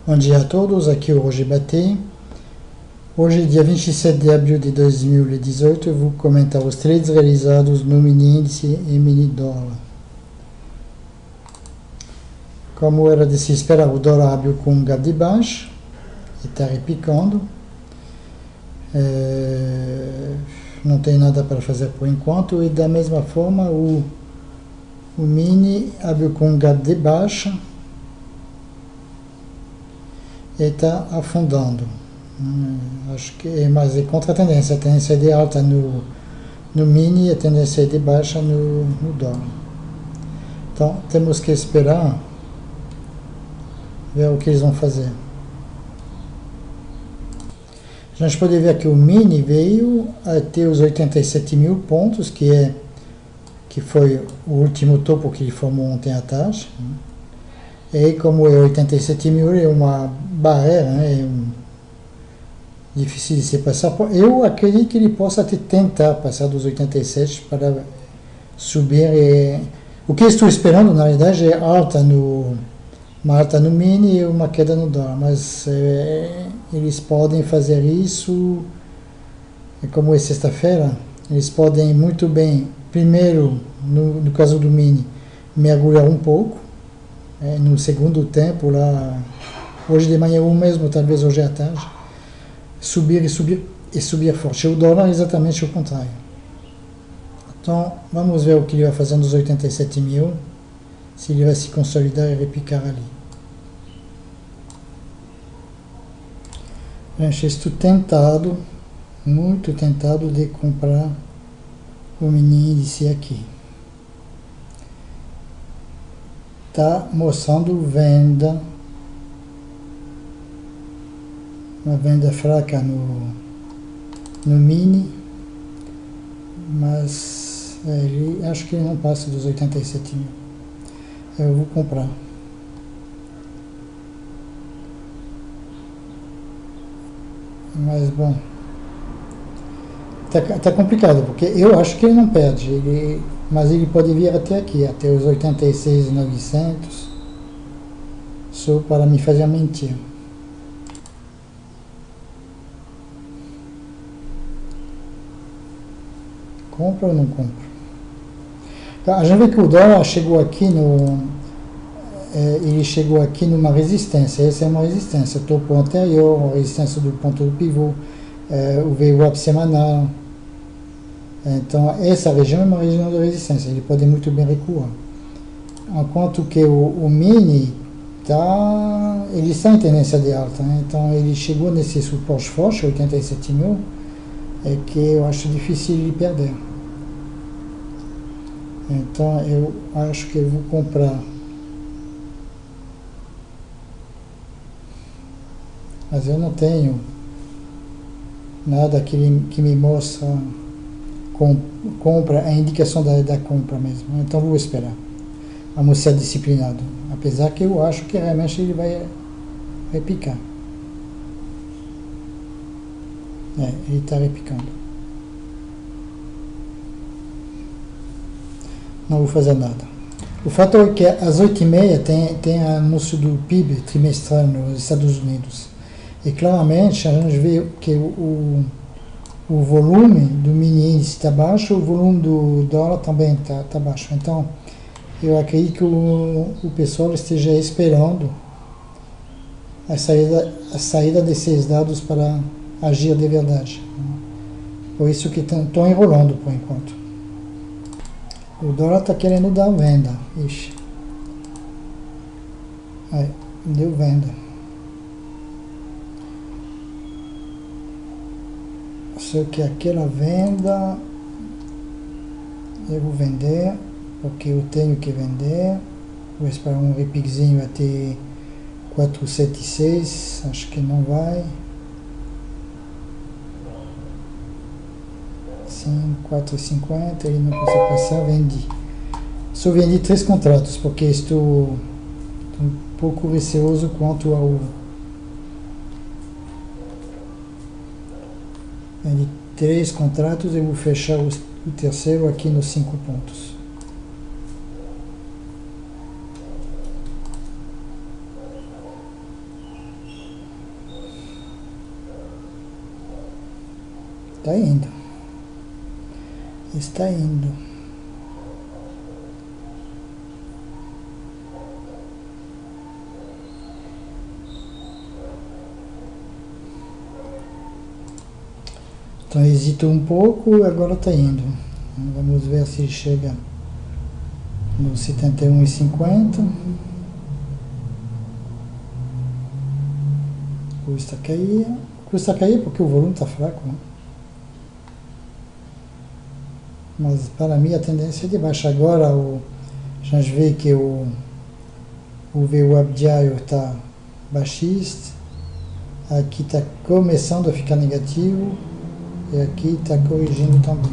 Bom dia a todos, aqui é o Roger Batey. Hoje, dia 27 de abril de 2018, eu vou comentar os trades realizados no mini índice e mini dólar. Como era de se esperar, o dólar abriu com um gap de baixo e está repicando. Não tem nada para fazer por enquanto, e da mesma forma o mini abriu com um gap de baixa e está afundando. Acho que é mais contra a tendência de alta no mini e a tendência de baixa no dólar. Então temos que esperar ver o que eles vão fazer. A gente pode ver que o mini veio até os 87 mil pontos, que foi o último topo que ele formou ontem à tarde. E como é 87 mil, é uma barreira, né? Difícil de se passar. Eu acredito que ele possa até tentar passar dos 87 para subir. O que eu estou esperando, na verdade, é uma alta no mini e uma queda no dólar. Mas eles podem fazer isso, como é sexta-feira, eles podem muito bem, primeiro, no caso do mini, mergulhar um pouco, no segundo tempo, lá, hoje de manhã ou mesmo, talvez hoje à tarde, subir forte. O dólar é exatamente o contrário. Então, vamos ver o que ele vai fazer nos 87 mil, se ele vai se consolidar e repicar ali. Gente, estou tentado, muito tentado de comprar o mini índice aqui. Está mostrando venda, uma venda fraca no mini, mas acho que ele não passa dos 87 mil. Eu vou comprar. Mas bom, tá complicado, porque eu acho que ele não perde, mas ele pode vir até aqui, até os 86.900, só para me fazer mentir. Compra ou não compra? A gente vê que o dólar chegou aqui ele chegou aqui numa resistência. Essa é uma resistência, topo anterior, a resistência do ponto do pivô, o VWAP semanal. Então essa região é uma região de resistência, ele pode muito bem recuar. Enquanto que o mini ele está em tendência de alta, né? Então ele chegou nesse suporte forte, 87 mil, que eu acho difícil de perder. Então eu acho que eu vou comprar. Mas eu não tenho nada que me mostra compra, a indicação da compra mesmo. Então vou esperar. Vamos ser disciplinados. Apesar que eu acho que realmente ele vai repicar. Ele está repicando. Não vou fazer nada. O fato é que às 8h30 tem anúncio do PIB trimestral nos Estados Unidos. E claramente a gente vê que o volume do mini índice está baixo, o volume do dólar também está baixo. Então eu acredito que o pessoal esteja esperando a saída desses dados para agir de verdade. Por isso que estão enrolando por enquanto. O dólar está querendo dar venda. Ixi. Deu venda. Só que aquela venda eu vou vender, porque eu tenho que vender. Vou esperar um repiquezinho até 476, acho que não vai. Sim, 4,50, ele não consegue passar, vendi. Só vendi 3 contratos, porque estou um pouco receoso quanto ao... Vendi 3 contratos, eu vou fechar o terceiro aqui nos 5 pontos. Está indo. Está indo. Então hesito um pouco, agora está indo. Vamos ver se chega no 71,50. Custa cair. Custa cair porque o volume está fraco, né? Mas para mim a tendência é de baixa. Agora já vê que o VWAP diário está baixista. Aqui está começando a ficar negativo. E aqui está corrigindo também.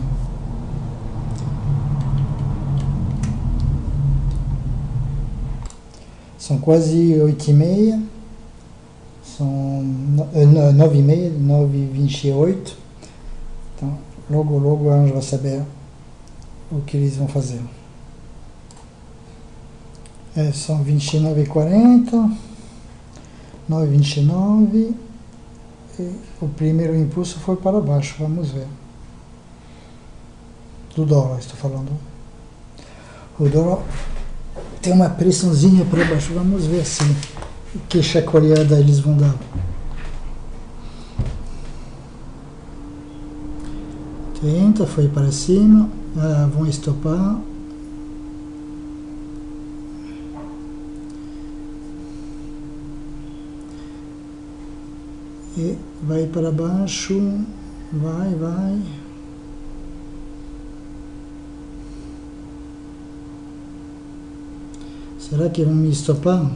São quase 8h30. São 9h30, 9h28. Então, logo a gente vai saber o que eles vão fazer. São 29h40, 9h29. O primeiro impulso foi para baixo, vamos ver. Do dólar, estou falando. O dólar tem uma pressãozinha para baixo, vamos ver assim. Que chacoalhada eles vão dar. 30 foi para cima, vão estopar. E vai para baixo, vai. Será que vão me estopar?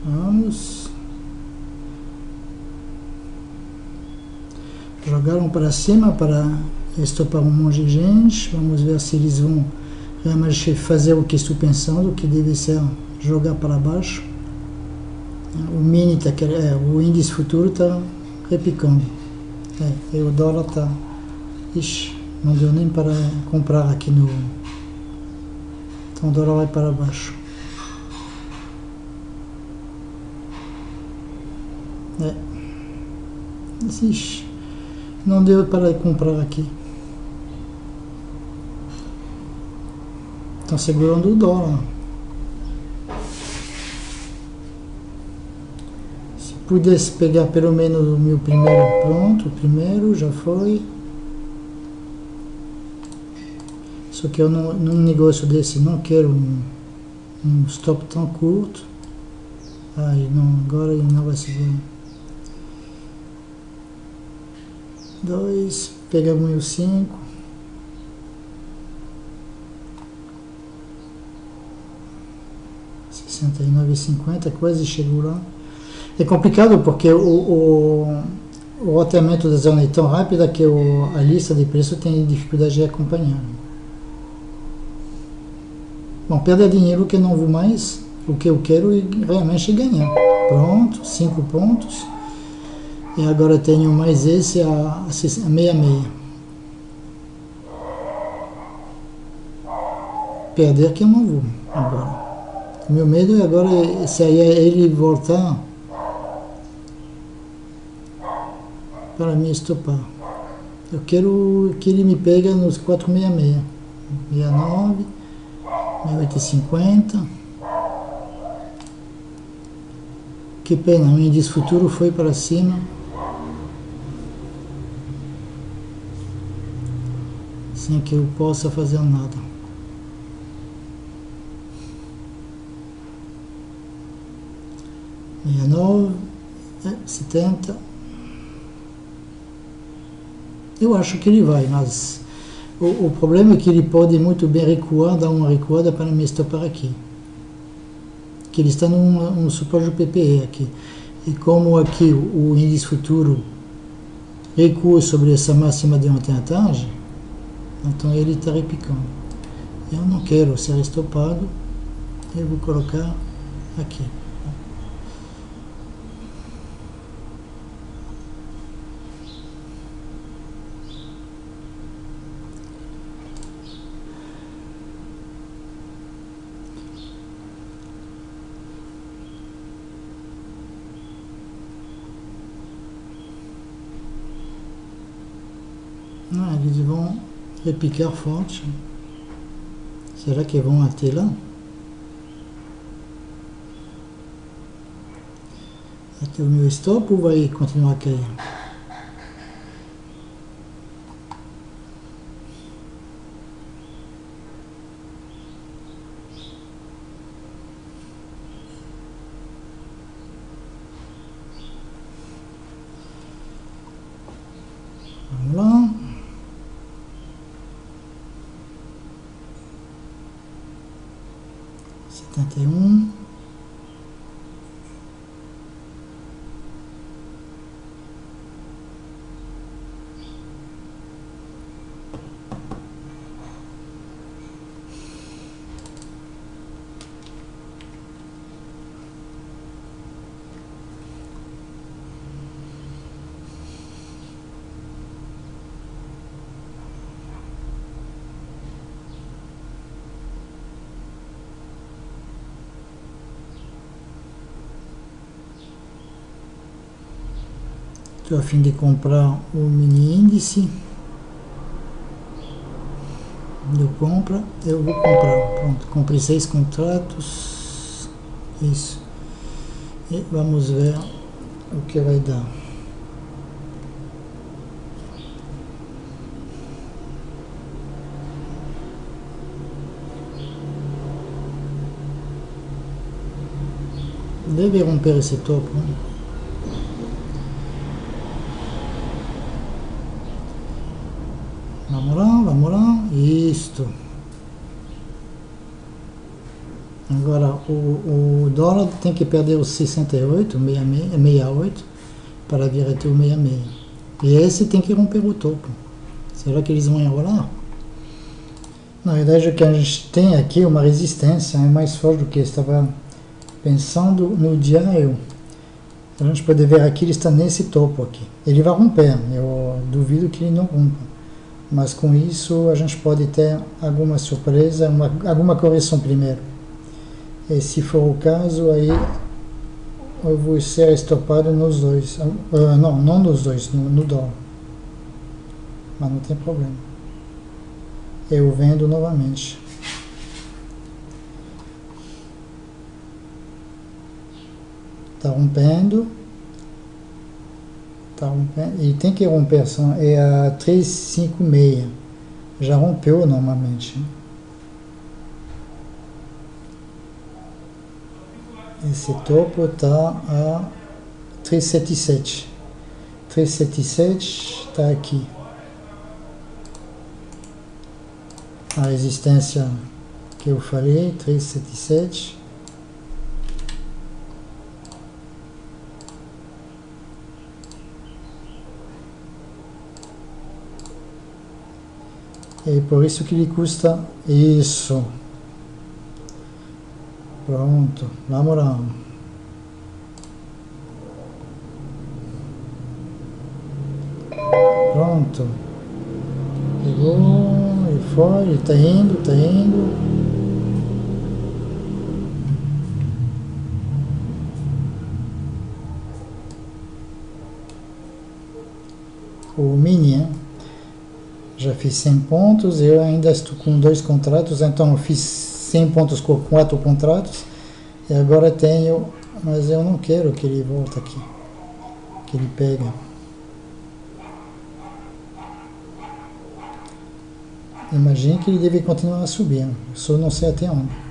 Vamos. Jogaram para cima para estopar um monte de gente. Vamos ver se eles vão realmente fazer o que estou pensando, que deve ser jogar para baixo. O mini tá o índice futuro está repicando. E o dólar está... Ixi, não deu nem para comprar aqui no... Então o dólar vai para baixo. Ixi, não deu para comprar aqui. Estão segurando o dólar. Se pudesse pegar pelo menos o meu primeiro, pronto, o primeiro já foi. Só que eu num negócio desse não quero um stop tão curto. Agora ele não vai segurar. 2, pegamos o 5. R$69,50, quase chegou lá. É complicado porque o roteamento da zona é tão rápida que a lista de preço tem dificuldade de acompanhar. Bom, perder dinheiro que eu não vou mais, o que eu quero é realmente ganhar. Pronto, 5 pontos. E agora tenho mais esse a 66. Perder que eu não vou agora. O meu medo é agora, se aí ele voltar para me estopar. Eu quero que ele me pegue nos 466. 69, 68,50. Que pena, o índice futuro foi para cima. Sem que eu possa fazer nada. Meia 70. Eu acho que ele vai, mas o problema é que ele pode muito bem recuar, dar uma recuada para me estopar aqui. Que ele está num suporte do PPE aqui. E como aqui o índice futuro recua sobre essa máxima de ontem à tarde, então ele está repicando. Eu não quero ser estopado, eu vou colocar aqui. Ah, eles vão repicar forte. Será que vão até lá? Até o meu stop ou vai continuar a cair? Vamos lá. Setenta e um. Estou a fim de comprar o mini índice. Deu compra, eu vou comprar. Pronto, comprei 6 contratos. Isso. E vamos ver o que vai dar. Deve romper esse topo. Vamos lá. Isto. Agora o dólar tem que perder os 68, 68 para vir até o 66. E esse tem que romper o topo. Será que eles vão enrolar? Na verdade, o que a gente tem aqui é uma resistência, é mais forte do que eu estava pensando no diário. A gente pode ver aqui, ele está nesse topo aqui. Ele vai romper, eu duvido que ele não rompa. Mas com isso a gente pode ter alguma surpresa, alguma correção primeiro. E se for o caso, aí eu vou ser estopado nos dois. Não nos dois, no dólar. Mas não tem problema. Eu vendo novamente. Está rompendo. E tem que romper, é a 356. Já rompeu normalmente. Esse topo está a 377. 377 está aqui. A resistência que eu falei, 377. É por isso que ele custa isso. Pronto, vamos lá. Pronto. Pegou, e foi, ele tá indo, tá indo. O mini, hein? Já fiz 100 pontos, eu ainda estou com 2 contratos, então eu fiz 100 pontos com 4 contratos, e agora tenho, mas eu não quero que ele volte aqui, que ele pega. Imagine que ele deve continuar subindo, só não sei até onde.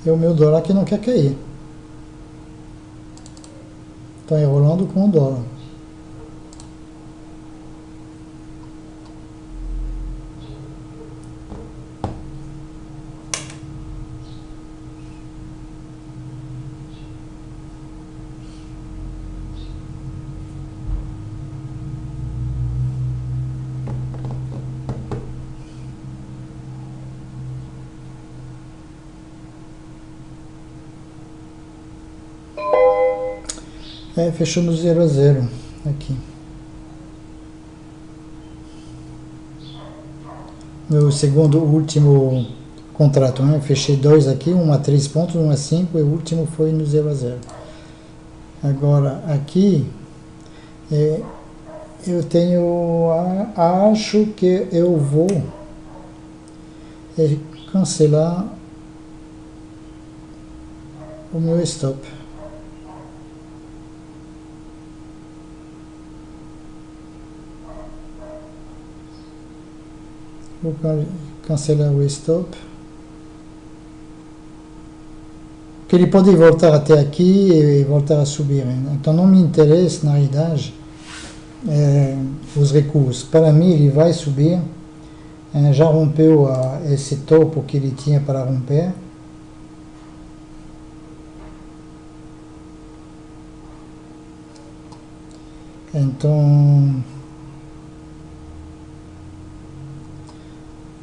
E o meu dólar que não quer cair. Está enrolando com o dólar. Fechou no 0 a 0 aqui. meu segundo, último contrato, né? Fechei dois aqui, um a 3 pontos, um a 5, e o último foi no 0 a 0. Agora, aqui, eu tenho, acho que eu vou cancelar o meu stop. Vou cancelar o stop. Porque ele pode voltar até aqui e voltar a subir. Né? Então não me interessa, na realidade, os recuos. Para mim, ele vai subir. Já rompeu esse topo que ele tinha para romper. Então,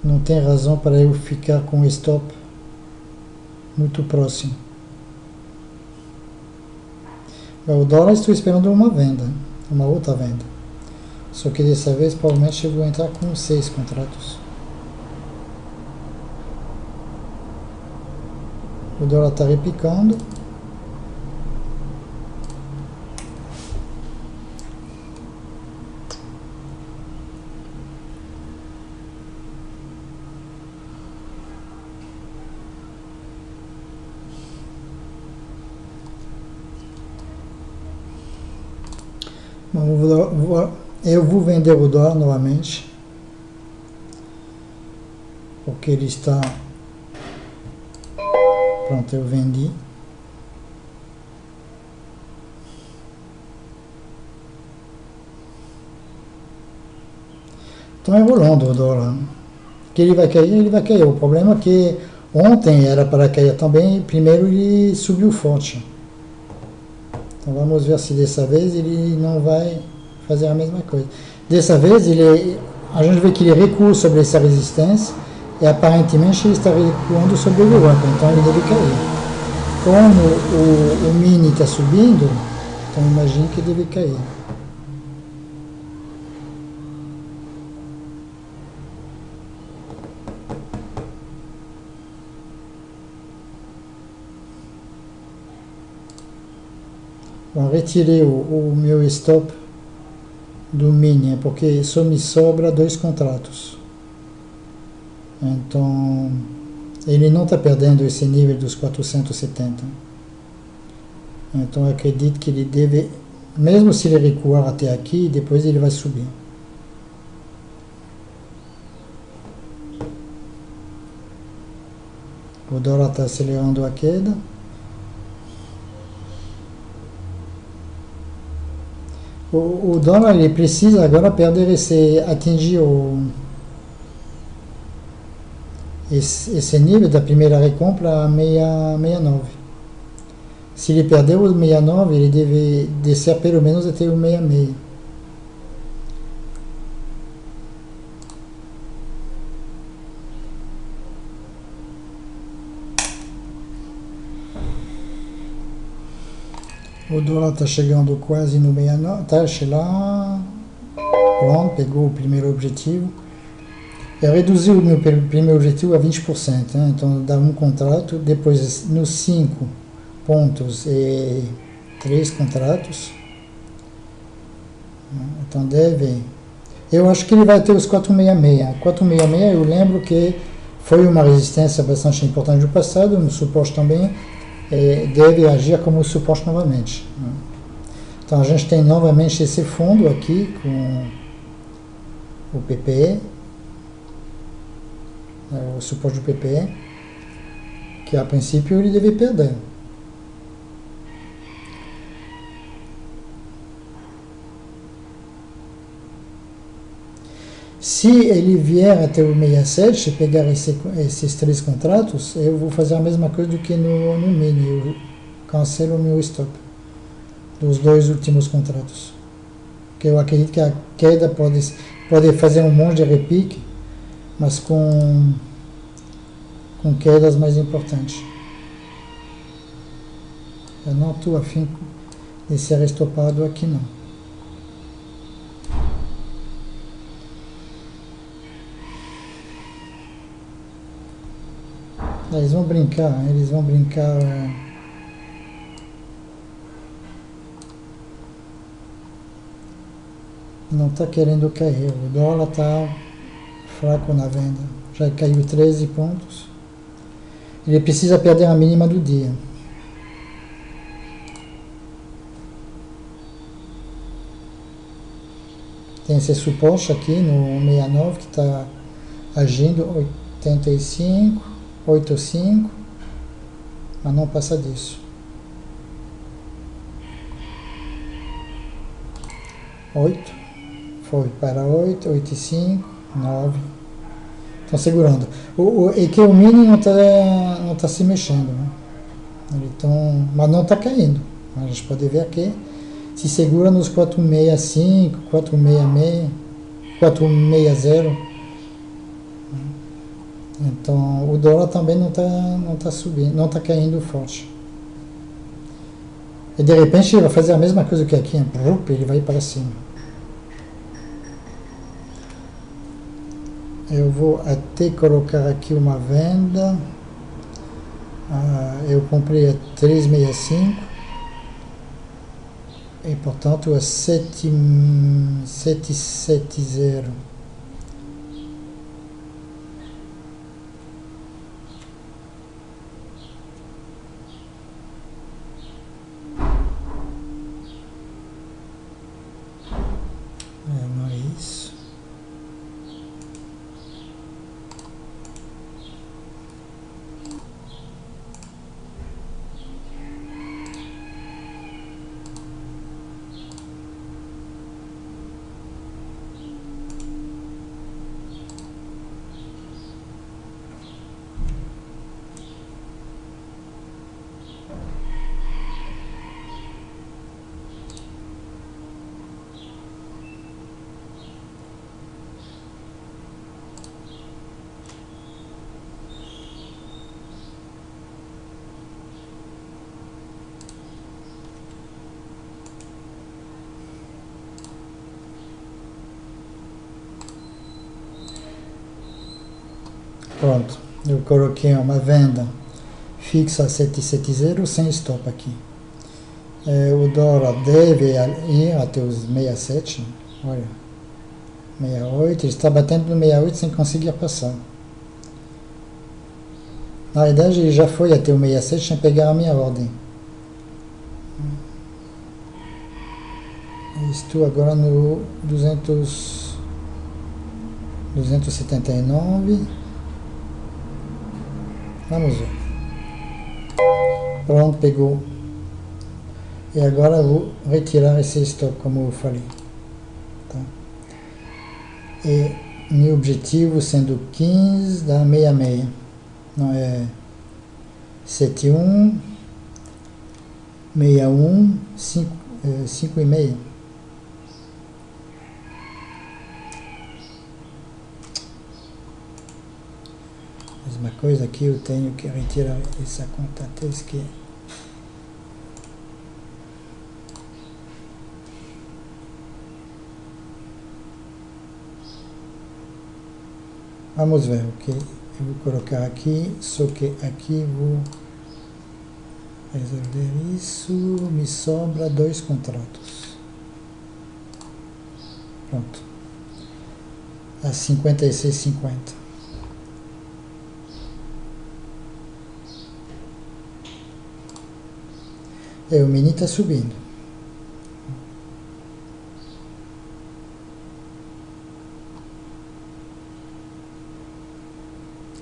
não tem razão para eu ficar com o stop muito próximo. O dólar, estou esperando uma venda, uma outra venda. Só que dessa vez, provavelmente, eu vou entrar com 6 contratos. O dólar está repicando. Eu vou vender o dólar novamente, porque ele está... Pronto, eu vendi. Então é rolando o dólar. Que ele vai cair, ele vai cair. O problema é que ontem era para cair também, primeiro ele subiu forte. Então vamos ver se dessa vez ele não vai fazer a mesma coisa. Dessa vez a gente vê que ele recua sobre essa resistência e aparentemente ele está recuando sobre o yuan, então ele deve cair. Como o mini está subindo, então imagino que deve cair. Bom, retirei o meu stop do mini, porque só me sobra 2 contratos. Então, ele não está perdendo esse nível dos 470. Então, eu acredito que ele deve, mesmo se ele recuar até aqui, depois ele vai subir. O dólar está acelerando a queda. O dólar ele precisa agora perder atingir esse nível da primeira recompra a 69. Se ele perder o 69, ele deve descer pelo menos até o 66. O dólar está chegando quase no 69, está lá, pronto, pegou o primeiro objetivo. Eu reduzi o meu primeiro objetivo a 20%, né? Então dá um contrato, depois nos 5 pontos e 3 contratos. Então deve... Eu acho que ele vai ter os 466. 466 eu lembro que foi uma resistência bastante importante no passado, no suporte também. Deve agir como suporte novamente. Então a gente tem novamente esse fundo aqui com o PPE, o suporte do PPE, que a princípio ele deve perder. Se ele vier até o 67 e pegar esses 3 contratos, eu vou fazer a mesma coisa do que no mini. Eu cancelo o meu stop dos 2 últimos contratos. Porque eu acredito que a queda pode fazer um monte de repique, mas com quedas mais importantes. Eu não estou afim de ser estopado aqui não. Eles vão brincar, eles vão brincar. Não está querendo cair. O dólar está fraco na venda. Já caiu 13 pontos. Ele precisa perder a mínima do dia. Tem esse suporte aqui no 69 que está agindo 85, 85, mas não passa disso. 8, foi para 8, 8 e 5, 9. Estão segurando. E que o mini não tá se mexendo, né? Mas não está caindo. A gente pode ver aqui. Se segura nos 465, 466, 460. Então o dólar também não tá subindo, não está caindo forte. E de repente ele vai fazer a mesma coisa que aqui, ele vai para cima. Eu vou até colocar aqui uma venda. Eu comprei a 365 e portanto a 770. Não é isso. Pronto, eu coloquei uma venda fixa 770 sem stop aqui. O dólar deve ir até os 67, olha, 68, ele está batendo no 68 sem conseguir passar. Na verdade ele já foi até o 67 sem pegar a minha ordem. Estou agora no 279. Vamos ver. Pronto, pegou. E agora eu vou retirar esse stop, como eu falei. Tá? E meu objetivo sendo 15 dá 66. Não é 71, 61, 5,5. Mesma coisa aqui, eu tenho que retirar essa conta até que vamos ver o que eu vou colocar aqui, só que aqui vou resolver isso, me sobra 2 contratos. Pronto. A 56,50. O mini está subindo.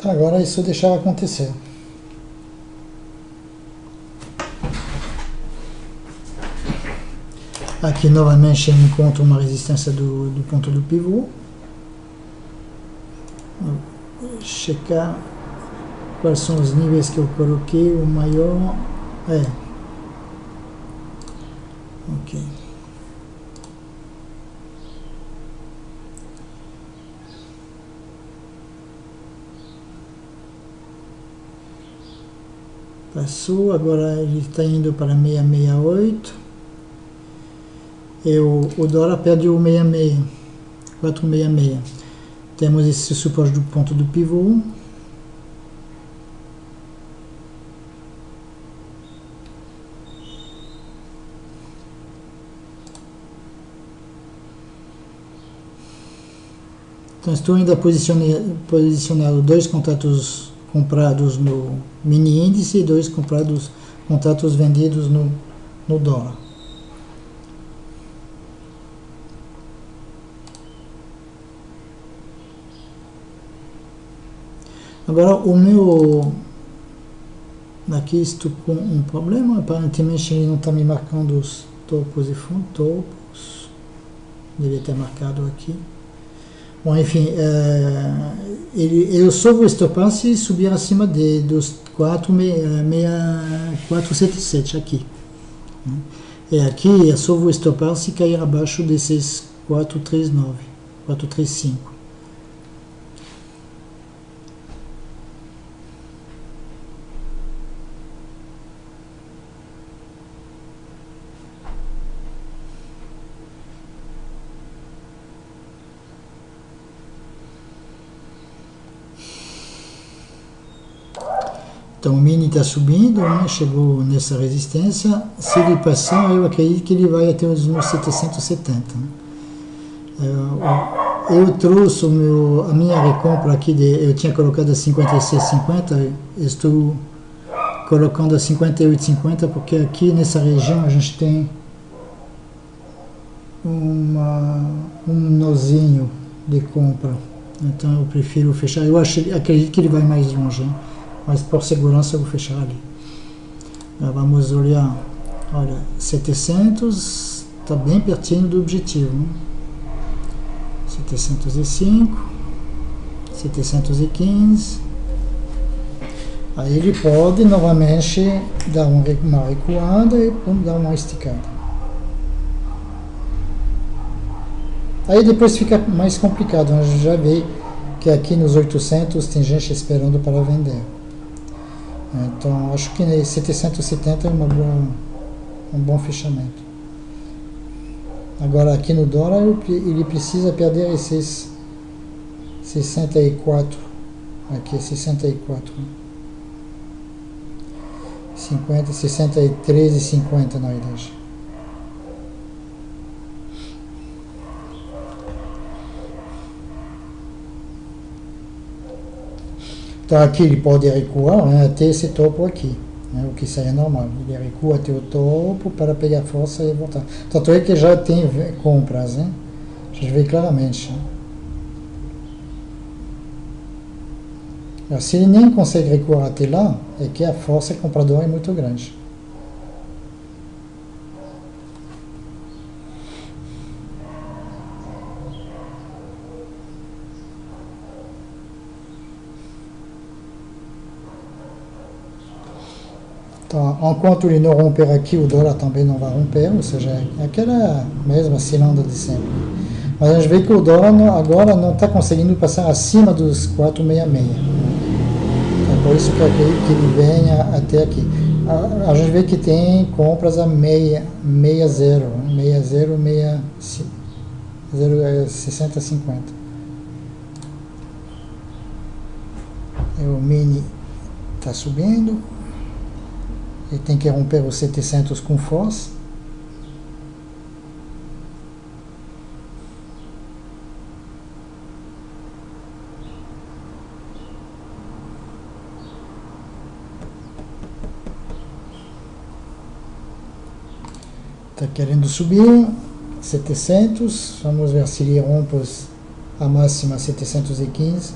Tá, agora é só deixar acontecer. Aqui novamente eu encontro uma resistência do ponto do pivô. Vou checar quais são os níveis que eu coloquei. O maior ok. Passou, agora ele está indo para 668. E o dólar perde o 66, 466. Temos esse suporte do ponto do pivô. Então estou ainda posicionado 2 contratos comprados no mini índice e 2 contratos vendidos no dólar. Agora o meu... Aqui estou com um problema, aparentemente ele não está me marcando os topos e fundos, topos, devia ter marcado aqui. Bom, enfim, eu só vou estopar se subir acima dos 477 aqui. E aqui eu só vou estopar se cair abaixo desses 439, 435. Então o mini está subindo, né? Chegou nessa resistência. Se ele passar, eu acredito que ele vai até os 770. Né? Eu trouxe a minha recompra aqui, eu tinha colocado a 56,50, estou colocando a 58,50 porque aqui nessa região a gente tem um nozinho de compra. Então eu prefiro fechar. Acredito que ele vai mais longe, hein? Mas por segurança eu vou fechar ali. Vamos olhar, olha, 700 está bem pertinho do objetivo, né? 705, 715. Aí ele pode novamente dar uma recuada e dar uma esticada. Aí depois fica mais complicado, a gente já vê que aqui nos 800 tem gente esperando para vender. Então acho que 770 é um bom fechamento. Agora aqui no dólar ele precisa perder esses 64, aqui 64, 50, 63 e 50 na verdade. Então aqui ele pode recuar, né, até esse topo aqui, né, o que seria normal. Ele recua até o topo para pegar força e voltar. Tanto é que já tem compras, né? A gente vê claramente. Né? Se ele nem consegue recuar até lá, é que a força compradora é muito grande. Então, enquanto ele não romper aqui, o dólar também não vai romper, ou seja, é aquela mesma cilindra de sempre. Mas a gente vê que o dólar agora não está conseguindo passar acima dos 466. É por isso que eu acredito que ele venha até aqui. A gente vê que tem compras a 60, 50. E o mini está subindo. Ele tem que romper os 700 com força. Está querendo subir 700. Vamos ver se ele rompe a máxima 715.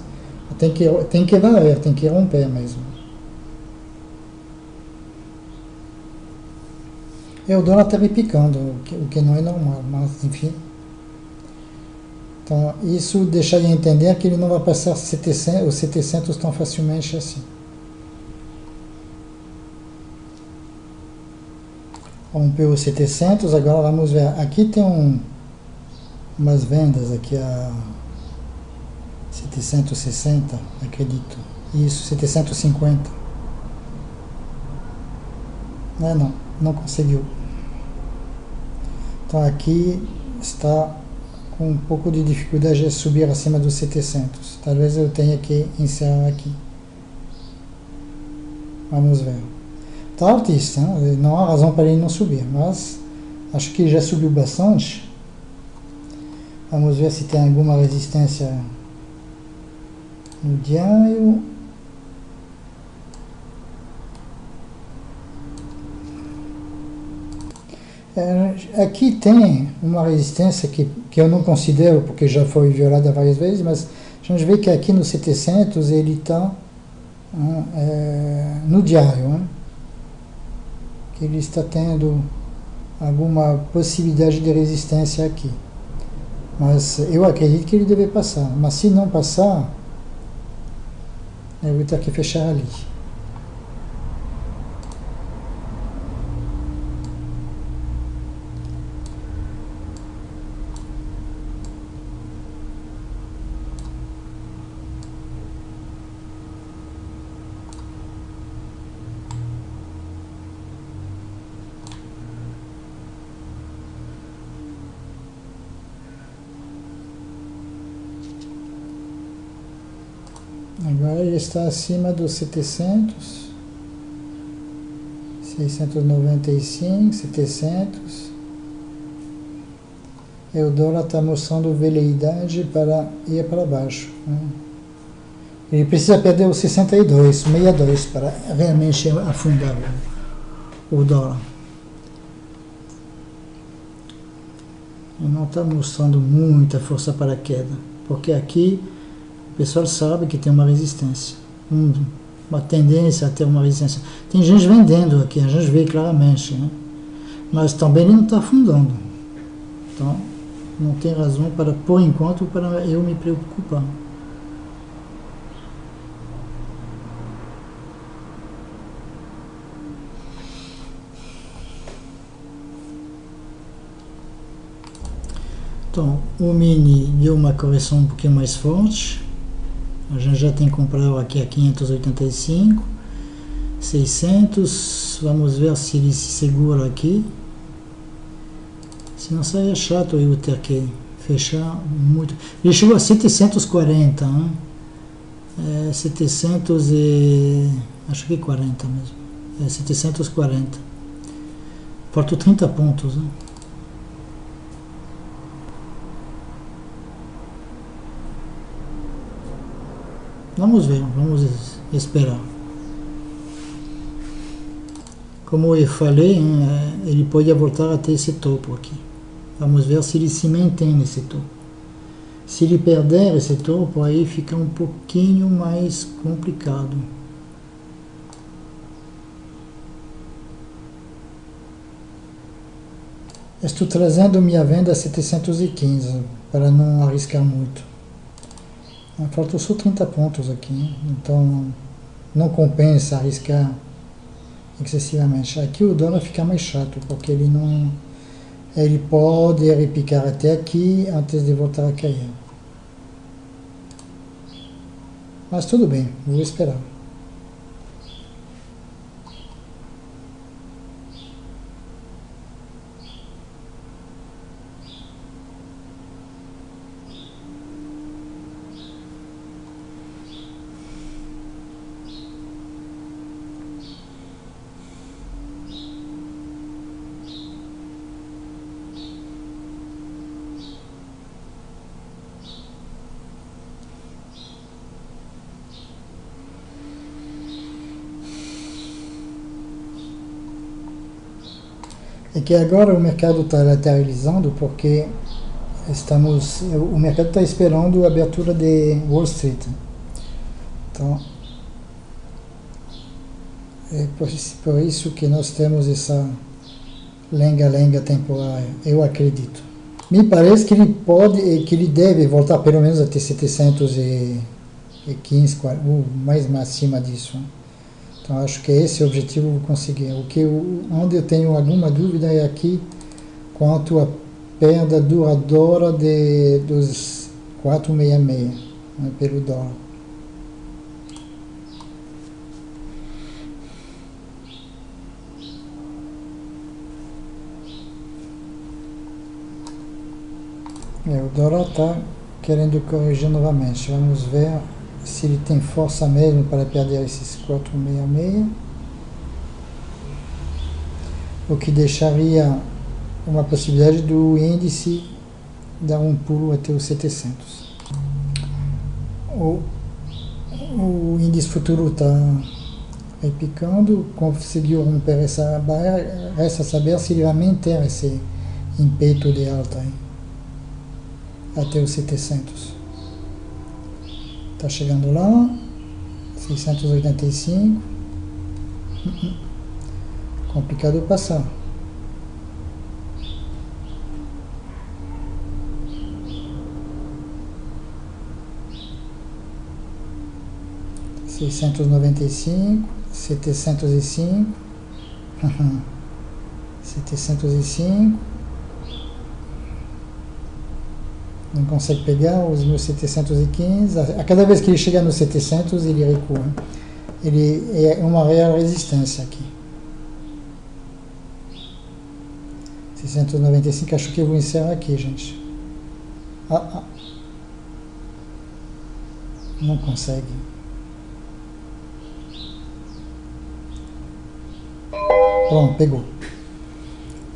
Tem que varrer, tem que romper mesmo. O dólar está repicando, o que não é normal, mas enfim. Então, isso deixa de entender que ele não vai passar os 700 tão facilmente assim. Rompeu os 700, agora vamos ver. Aqui tem umas vendas aqui a 760, acredito. Isso, 750. Não conseguiu. Então aqui está com um pouco de dificuldade de subir acima dos 700. Talvez eu tenha que encerrar aqui. Vamos ver. Está altíssimo, né? Não há razão para ele não subir, mas acho que já subiu bastante. Vamos ver se tem alguma resistência no diário. Aqui tem uma resistência que eu não considero, porque já foi violada várias vezes, mas a gente vê que aqui no 700 ele está no diário, que ele está tendo alguma possibilidade de resistência aqui. Mas eu acredito que ele deve passar. Mas se não passar, eu vou ter que fechar ali. Agora ele está acima dos 700, 695, 700. E o dólar está mostrando veleidade para ir para baixo. Ele precisa perder os 62, 62 para realmente afundar o dólar. Ele não está mostrando muita força para a queda, porque aqui o pessoal sabe que tem uma resistência, uma tendência a ter uma resistência. Tem gente vendendo aqui, a gente vê claramente, mas também ele não está afundando. Então, não tem razão para, por enquanto, para eu me preocupar. Então, o mini deu uma correção um pouquinho mais forte. A gente já tem comprado aqui a 585, 600. Vamos ver se ele se segura aqui. Se não sair é chato eu ter que fechar muito. Ele chegou a 740, 700 e... acho que 40 mesmo. 740. Faltam 30 pontos, Vamos ver, vamos esperar. Como eu falei, ele pode voltar até esse topo aqui. Vamos ver se ele se mantém nesse topo. Se ele perder esse topo, aí fica um pouquinho mais complicado. Estou trazendo minha venda a 715 para não arriscar muito. Faltam só 30 pontos aqui, então não compensa arriscar excessivamente. Aqui o dólar fica mais chato, porque ele pode repicar até aqui antes de voltar a cair. Mas tudo bem, vou esperar. É que agora o mercado está lateralizando porque o mercado está esperando a abertura de Wall Street. Então, é por isso que nós temos essa lenga-lenga temporária, eu acredito. Me parece que ele deve voltar pelo menos até 715, ou mais acima disso. Então acho que esse é o objetivo que eu vou conseguir. Onde eu tenho alguma dúvida é aqui quanto à perda duradoura dos 466, pelo dólar. O dólar está querendo corrigir novamente. Vamos ver se ele tem força mesmo para perder esses 466, o que deixaria uma possibilidade do índice dar um pulo até os 700. o índice futuro está repicando, conseguiu romper essa barreira, resta saber se ele vai manter esse ímpeto de alta aí, até os 700. Está chegando lá, 685, complicado passar. $695, 705, 705, não consegue pegar os 1715, a cada vez que ele chega nos 700 ele recua, ele é uma real resistência aqui. 695, acho que eu vou encerrar aqui, gente. Não consegue. Pronto, pegou.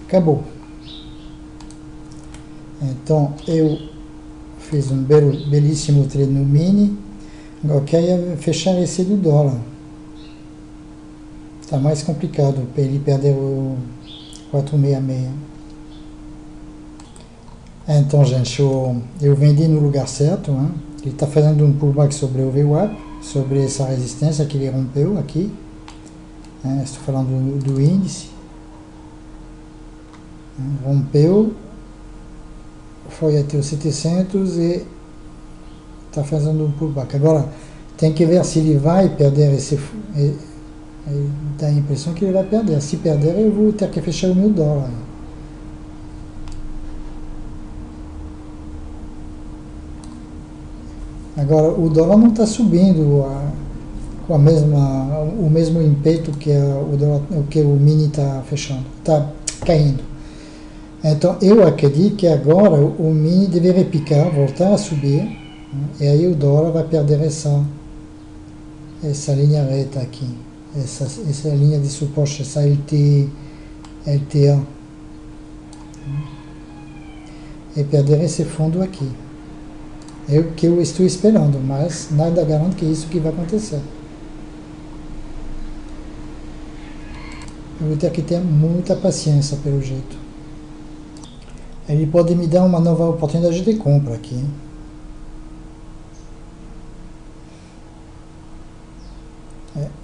Acabou. Então, eu fiz um belíssimo trade no mini. Agora eu queria fechar esse do dólar. Está mais complicado para ele perder o 466. Então, gente, eu vendi no lugar certo. Né? Ele está fazendo um pullback sobre o VWAP, sobre essa resistência que ele rompeu aqui. Estou falando do índice. Rompeu, foi até os 700 e está fazendo um pullback. Agora, tem que ver se ele vai perder esse... Dá a impressão que ele vai perder. Se perder, eu vou ter que fechar o $1.000. Agora, o dólar não está subindo com o mesmo ímpeto que o mini está fechando, está caindo. Então, eu acredito que agora o mini deve repicar, voltar a subir, né? E aí o dólar vai perder essa linha reta aqui, essa linha de suporte, essa LTA, e perder esse fundo aqui. É o que eu estou esperando, mas nada garante que isso que vai acontecer. Eu vou ter que ter muita paciência pelo jeito. Ele pode me dar uma nova oportunidade de compra aqui.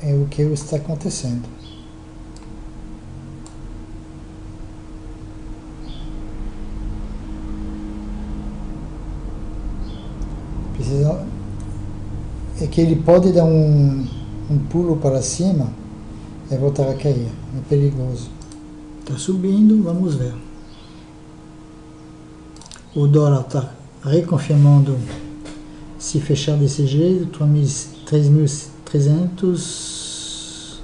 É o que está acontecendo. É que ele pode dar um pulo para cima e voltar a cair. É perigoso. Está subindo, vamos ver. O dólar está reconfirmando se fechar desse jeito, 3.300,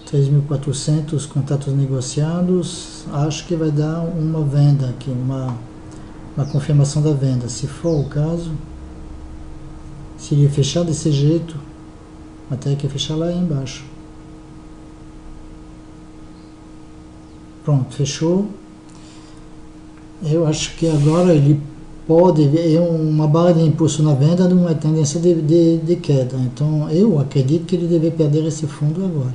3.400 contatos negociados. Acho que vai dar uma venda aqui, uma confirmação da venda. Se for o caso, se ele fechar desse jeito, até que fechar lá embaixo. Pronto, fechou. Eu acho que agora ele pode ver uma barra de impulso na venda numa tendência de queda. Então eu acredito que ele deve perder esse fundo agora.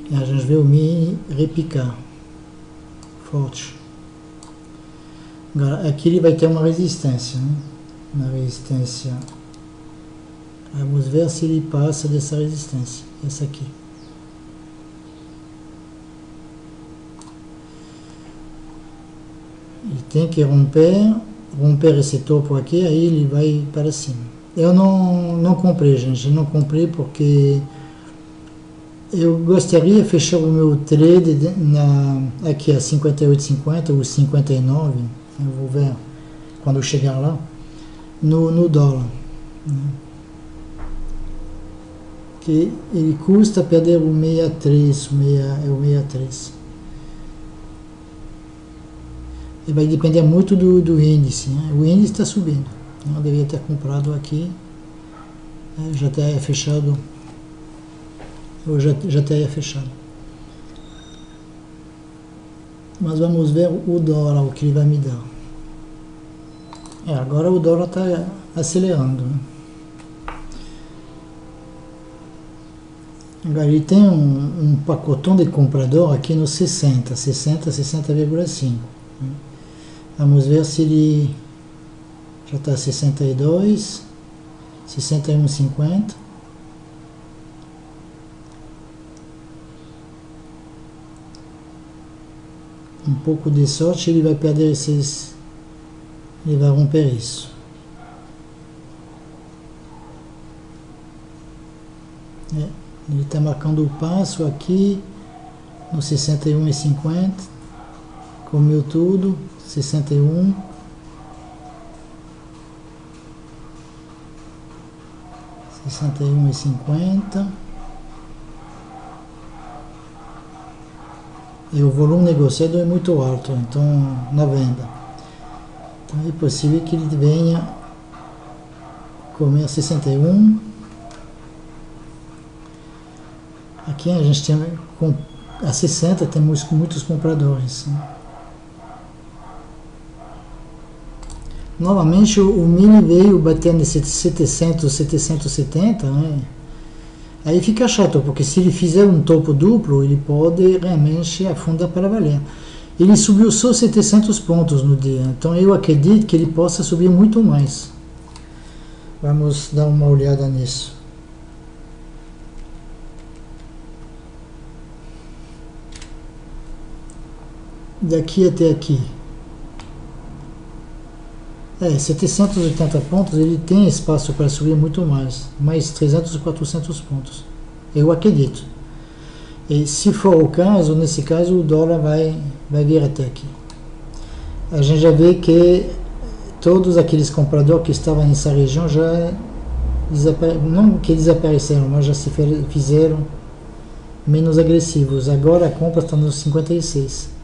E a gente vê o mini repicar forte. Agora aqui ele vai ter uma resistência, né? Uma resistência. Vamos ver se ele passa dessa resistência. Essa aqui. Ele tem que romper esse topo aqui, aí ele vai para cima. Eu não comprei, gente, não comprei porque eu gostaria de fechar o meu trade aqui a 58,50 ou 59, eu vou ver quando eu chegar lá, no dólar. Né? Que ele custa perder o 63, é o 63. E vai depender muito do índice, né? O índice está subindo. Eu devia ter comprado aqui. Já teria fechado. Eu já teria fechado. Mas vamos ver o dólar, o que ele vai me dar. Agora o dólar está acelerando. Né? Agora ele tem um pacotão de comprador aqui no 60, 60,5. Vamos ver se ele já está 62, 61,50. Um pouco de sorte ele vai perder esses, ele vai romper isso. Ele está marcando o passo aqui no 61,50, comeu tudo, 61, 61,50, e o volume negociado é muito alto, então na venda. Então é possível que ele venha comer 61. Aqui a gente tem, a 60 temos muitos compradores. Novamente o mini veio batendo nesse 700, 770, né? Aí fica chato, porque se ele fizer um topo duplo, ele pode realmente afundar para valer. Ele subiu só 700 pontos no dia, então eu acredito que ele possa subir muito mais. Vamos dar uma olhada nisso. Daqui até aqui 780 pontos, ele tem espaço para subir muito mais 300 ou 400 pontos, eu acredito. E se for o caso, nesse caso o dólar vai vir até aqui. A gente já vê que todos aqueles compradores que estavam nessa região já não que desapareceram, mas já se fizeram menos agressivos. Agora a compra está nos 56.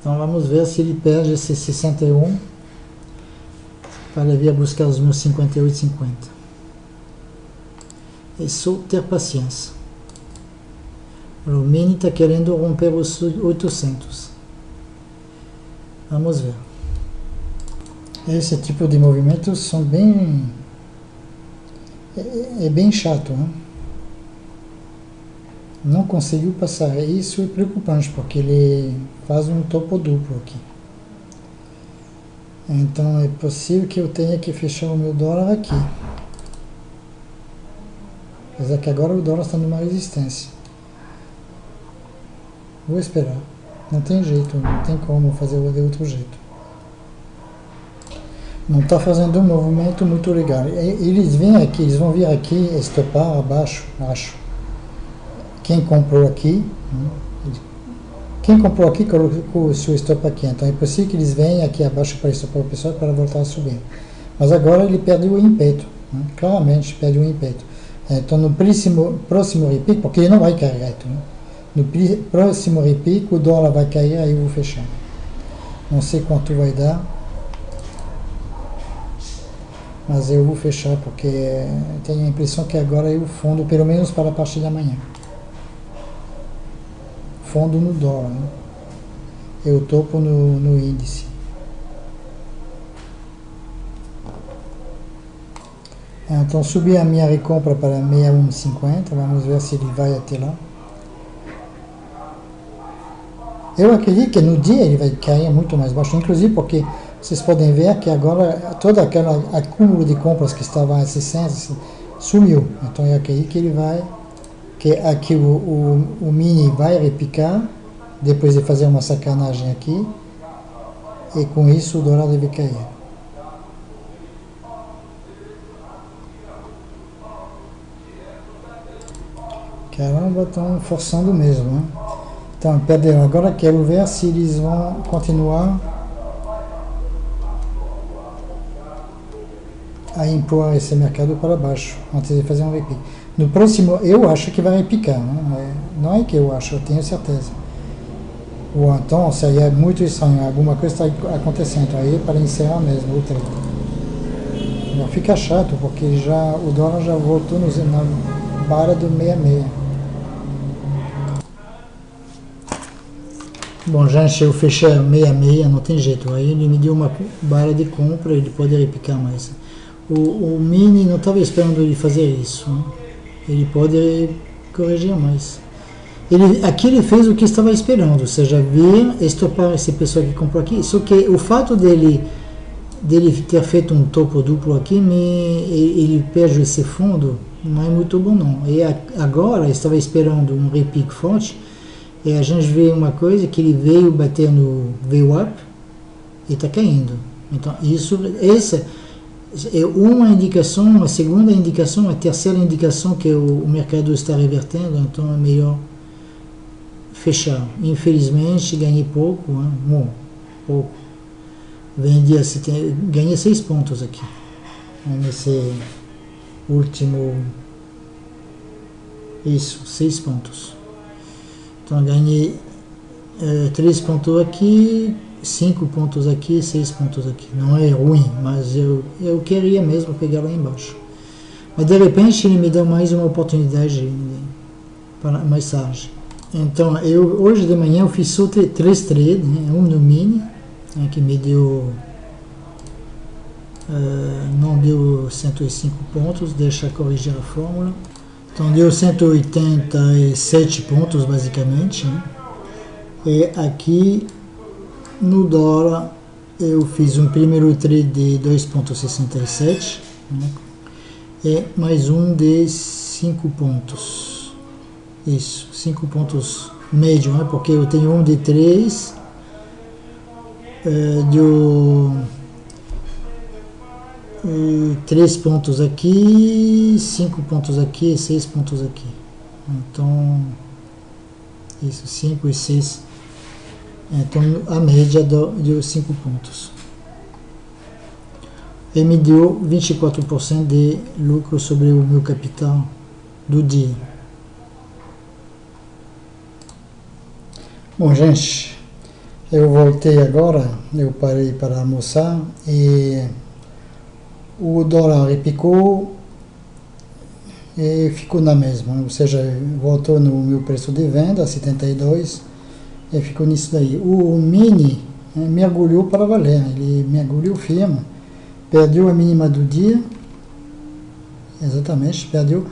Então vamos ver se ele perde esse 61 para vir buscar os meus 58,50. É só ter paciência. O mini está querendo romper os 800. Vamos ver. Esse tipo de movimentos são bem... É bem chato, né? Não conseguiu passar. Isso é preocupante, porque ele faz um topo duplo aqui. Então é possível que eu tenha que fechar o meu dólar aqui. Apesar que agora o dólar está numa resistência. Vou esperar. Não tem jeito, não tem como fazer de outro jeito. Não está fazendo um movimento muito legal. Eles vêm aqui, eles vão vir aqui estopar abaixo, acho. Quem comprou aqui colocou o seu stop aqui, então é possível que eles venham aqui abaixo para estopar o pessoal para voltar a subir. Mas agora ele perdeu o ímpeto, né? Claramente perdeu o ímpeto. Então no próximo repique, porque ele não vai cair reto, né? No próximo repique o dólar vai cair, aí eu vou fechar. Não sei quanto vai dar, mas eu vou fechar porque tenho a impressão que agora eu fundo, pelo menos para a partir da manhã. Fundo no dólar, né? Eu topo no índice. Então subi a minha recompra para 61,50, vamos ver se ele vai até lá. Eu acredito que no dia ele vai cair muito mais baixo, inclusive porque vocês podem ver que agora todo aquele acúmulo de compras que estava a 600 sumiu. Então eu acredito que ele vai, que aqui o mini vai repicar, depois de fazer uma sacanagem aqui, e com isso o dólar deve cair. Caramba, estão forçando mesmo, né? Então, perderam. Agora quero ver se eles vão continuar a impor esse mercado para baixo, antes de fazer um repique. No próximo, eu acho que vai repicar, né? Não é que eu acho, eu tenho certeza. Ou então, seria muito estranho, alguma coisa está acontecendo aí para encerrar mesmo o trade. Não fica chato, porque o dólar já voltou na barra do 66. Bom, já eu fechei 66, não tem jeito. Aí ele me deu uma barra de compra, ele pode repicar mais. o mini não estava esperando ele fazer isso, né? Ele pode corrigir mais. Aqui ele fez o que estava esperando, ou seja, vir estopar esse pessoal que comprou aqui. Só que o fato dele ter feito um topo duplo aqui, ele perde esse fundo, não é muito bom não. E agora estava esperando um repique forte, e a gente vê uma coisa que ele veio bater no VWAP e está caindo. Então essa é uma indicação, a segunda indicação, a terceira indicação que o mercado está revertendo, então é melhor fechar. Infelizmente ganhei pouco, né? Bom, pouco. Ganhei 6 pontos aqui, nesse último, 6 pontos. Então ganhei 3 pontos aqui, 5 pontos aqui, 6 pontos aqui. Não é ruim, mas eu queria mesmo pegar lá embaixo. Mas de repente ele me deu mais uma oportunidade para mais tarde. Então hoje de manhã eu fiz só 3 trades, né? Um no mini, que me deu, não deu 105 pontos, deixa corrigir a fórmula. Então deu 187 pontos basicamente, né? E aqui no dólar eu fiz um primeiro trade de 2,67, né? E mais um de 5 pontos. Isso, 5 pontos médio, né? Porque eu tenho um de 3, deu 3 pontos aqui, 5 pontos aqui e 6 pontos aqui. Então, isso, 5 e 6. Então, a média deu 5 pontos. E me deu 24% de lucro sobre o meu capital do dia. Bom, gente, eu voltei agora, eu parei para almoçar e o dólar repicou e ficou na mesma, ou seja, voltou no meu preço de venda, 72, e ficou nisso daí. O mini mergulhou para valer, ele mergulhou firme, perdeu a mínima do dia, exatamente, perdeu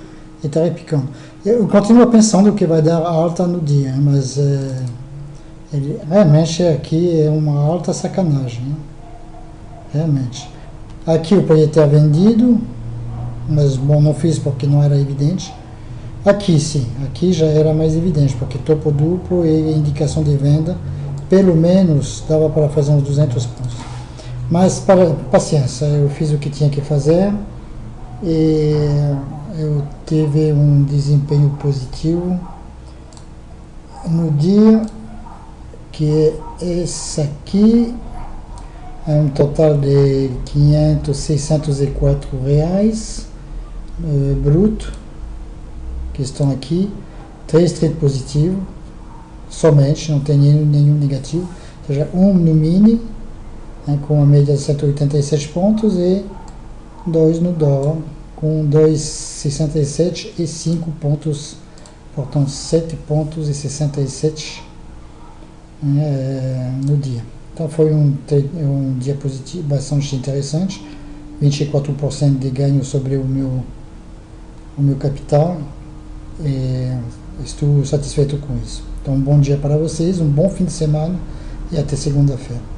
e está repicando. Eu continuo pensando que vai dar alta no dia, mas ele realmente aqui é uma alta sacanagem, né? Realmente. Aqui eu podia ter vendido, mas bom, não fiz porque não era evidente. Aqui sim, aqui já era mais evidente, porque topo duplo e indicação de venda, pelo menos dava para fazer uns 200 pontos. Mas paciência, eu fiz o que tinha que fazer e eu tive um desempenho positivo no dia, que é esse aqui, é um total de 604 reais bruto, que estão aqui, 3 trades positivos, somente, não tem nenhum negativo, ou seja, um no mini, com a média de 187 pontos, e 2 no dólar, com 2,67 e 5 pontos, portanto 7 pontos e 67 no dia. Então foi um dia positivo, bastante interessante, 24% de ganho sobre o meu capital, e estou satisfeito com isso. Então um bom dia para vocês, um bom fim de semana e até segunda-feira.